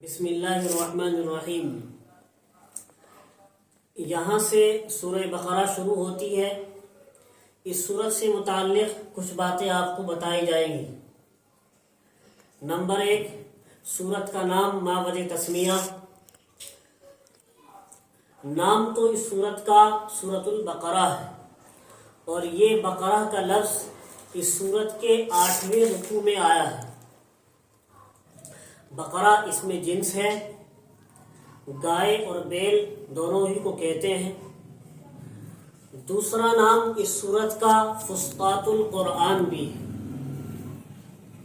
بسم اللہ الرحمن الرحیم۔ یہاں سے سورہ بقرہ شروع ہوتی ہے۔ اس سورت سے متعلق کچھ باتیں آپ کو بتائی جائیں گی۔ نمبر 1، سورت کا نام ما وجہ تسمیہ۔ نام تو اس سورت کا سورۃ البقرہ ہے، اور یہ بقرہ کا لفظ اس سورت کے 8ویں رکوع میں آیا ہے۔ بقرہ اس میں جنس ہے، گائے اور بیل دونوں ہی کو کہتے ہیں۔ دوسرا نام اس سورت کا فسطاط القرآن بھی ہے،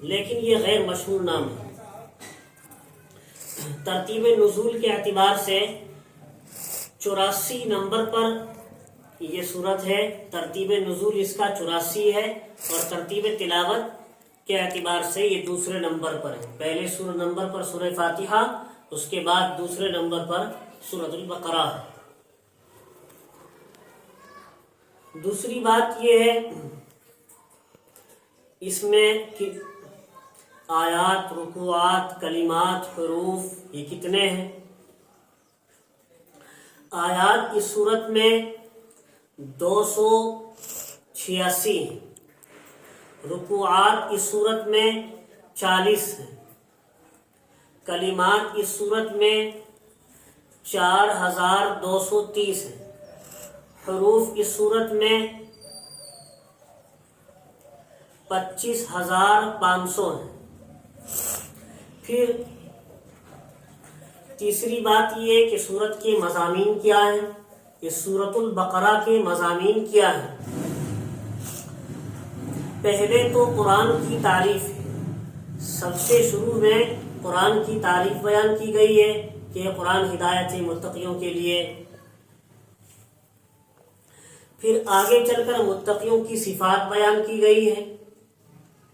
لیکن یہ غیر مشہور نام ہے۔ ترتیب نزول کے اعتبار سے 84 نمبر پر یہ سورت ہے۔ ترتیب نزول اس کا 84 ہے، اور ترتیب تلاوت کے اعتبار سے یہ دوسرے نمبر پر ہے۔ پہلے نمبر پر سورہ فاتحہ، اس کے بعد دوسرے نمبر پر سورۃ البقرہ ہے۔ دوسری بات یہ ہے، اس میں آیات، رکوعات، کلمات، حروف یہ کتنے ہیں؟ آیات اس سورت میں 286 ہیں۔ رکوعات اس صورت میں 40 ہیں۔ کلمات اس صورت میں 4230 ہیں۔ حروف اس صورت میں 25500 ہیں۔ پھر تیسری بات یہ ہے کہ سورت کے مضامین کیا ہیں؟ اس سورۃ البقرہ کے مضامین کیا ہیں؟ پہلے تو قرآن کی تعریف ہے۔ سب سے شروع میں قرآن کی تعریف بیان کی گئی ہے کہ قرآن ہدایت ہے متقیوں کے لیے۔ پھر آگے چل کر متقیوں کی صفات بیان کی گئی ہے،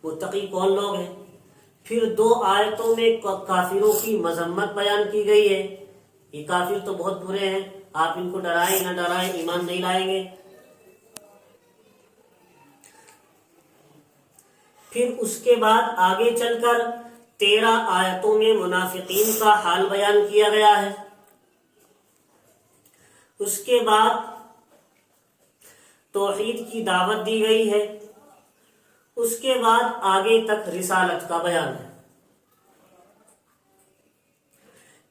متقی کون لوگ ہیں۔ پھر 2 آیتوں میں کافروں کی مذمت بیان کی گئی ہے، یہ کافر تو بہت برے ہیں، آپ ان کو ڈرائیں نہ ڈرائیں ایمان نہیں لائیں گے۔ پھر اس کے بعد آگے چل کر 13 آیتوں میں منافقین کا حال بیان کیا گیا ہے۔ اس کے بعد توحید کی دعوت دی گئی ہے۔ اس کے بعد آگے تک رسالت کا بیان ہے۔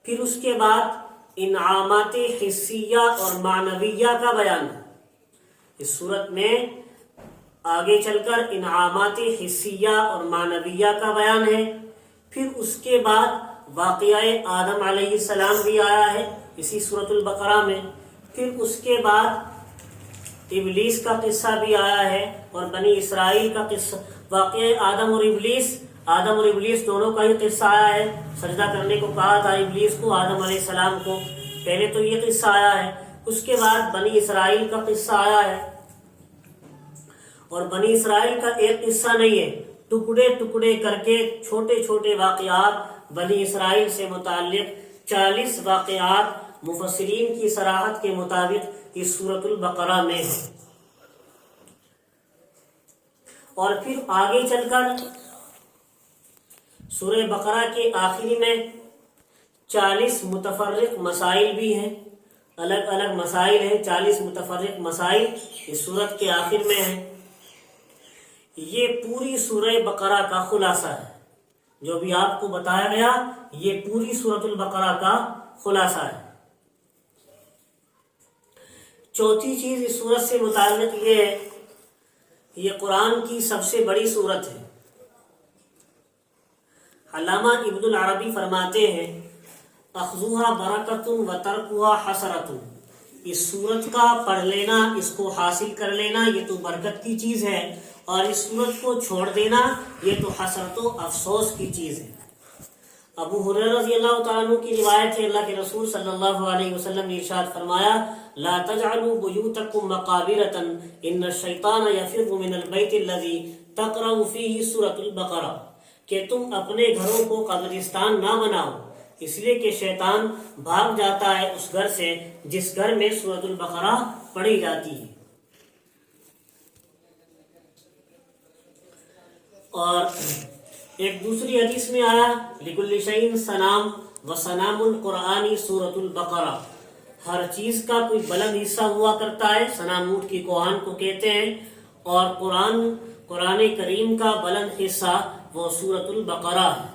پھر اس کے بعد انعامات حسیہ اور معنویہ کا بیان ہے۔ اس صورت میں آگے چل کر انعامات حسیہ اور معنویہ کا بیان ہے۔ پھر اس کے بعد واقعہ آدم علیہ السلام بھی آیا ہے اسی سورۃ البقرہ میں۔ پھر اس کے بعد ابلیس کا قصہ بھی آیا ہے، اور بنی اسرائیل کا قصہ۔ واقعہ آدم اور ابلیس دونوں کا ہی قصہ آیا ہے۔ سجدہ کرنے کو کہا تھا ابلیس کو، آدم علیہ السلام کو۔ پہلے تو یہ قصہ آیا ہے، اس کے بعد بنی اسرائیل کا قصہ آیا ہے۔ اور بنی اسرائیل کا ایک قصہ نہیں ہے، ٹکڑے ٹکڑے کر کے چھوٹے چھوٹے واقعات بنی اسرائیل سے متعلق 40 واقعات مفسرین کی صراحت کے مطابق اس سورۃ البقرہ میں ہیں۔ اور پھر آگے چل کر سورہ بقرہ کے آخری میں 40 متفرق مسائل بھی ہیں، الگ الگ مسائل ہیں۔ 40 متفرق مسائل اس سورت کے آخر میں ہیں۔ یہ پوری سورہ بقرہ کا خلاصہ ہے، جو بھی آپ کو بتایا گیا یہ پوری سورۃ البقرہ کا خلاصہ ہے۔ چوتھی چیز اس سورت سے متعلق یہ ہے، یہ قرآن کی سب سے بڑی سورت ہے۔ علامہ ابن العربی فرماتے ہیں، اخذوہا برکۃ و ترکوہا حسرۃ۔ اس سورت کا پڑھ لینا، اس کو حاصل کر لینا یہ تو برکت کی چیز ہے، اور اس سورت کو چھوڑ دینا یہ تو حسرت و افسوس کی چیز ہے۔ ابو ہریرہ رضی اللہ تعالیٰ عنہ کی روایت ہے، اللہ کے رسول صلی اللہ علیہ وسلم نے ارشاد فرمایا، لا تجعلوا بیوتکم مقابرۃ ان الشیطان یفر من البیت الذی تقرأ فیہ سورۃ البقرہ، کہ تم اپنے گھروں کو قبرستان نہ بناؤ، اس لیے کہ شیطان بھاگ جاتا ہے اس گھر سے جس گھر میں سورۃ البقرہ پڑھی جاتی ہے۔ اور ایک دوسری حدیث میں آیا، لکل شیء صنام، وسنام القرآنی سورۃ البقرہ، ہر چیز کا کوئی بلند حصہ ہوا کرتا ہے، سنام اونٹ کی کوہان کو کہتے ہیں، اور قرآن کریم کا بلند حصہ وہ سورۃ البقرہ ہے۔